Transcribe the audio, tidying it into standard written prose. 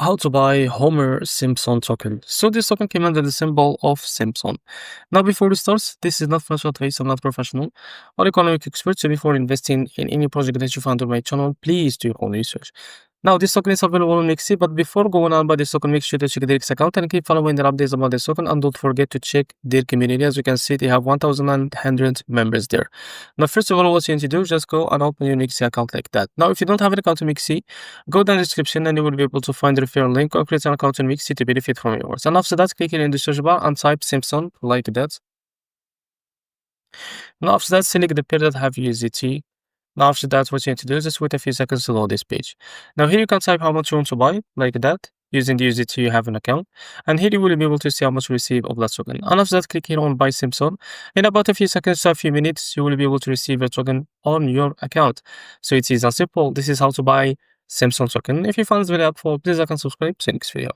How to buy Homer Simpson token. So this token came under the symbol of Simpson. Now before we start, this is not financial advice, I'm not professional or economic expert, so before investing in any project that you find on my channel, please do your own research. Now this token is available on Mexc, but before going on by this token, make sure to check their X account and keep following their updates about this token, and don't forget to check their community. As you can see, they have 1,900 members there. Now first of all, what you need to do is just go and open your Mexc account like that. Now if you don't have an account on Mexc, go down the description and you will be able to find the referral link or create an account on Mexc to benefit from yours. And after that, click here in the search bar and type Simpson like that. Now after that, select the pair that have USDT. Now after that, what you need to do is just wait a few seconds to load this page. Now here you can type how much you want to buy, like that, using the USDT you have an account. And here you will be able to see how much you receive of that token. And after that, click here on buy Simpson. In about a few seconds to a few minutes, you will be able to receive a token on your account. So it is as simple. This is how to buy Simpson token. If you found this video helpful, please like and subscribe. See you next video.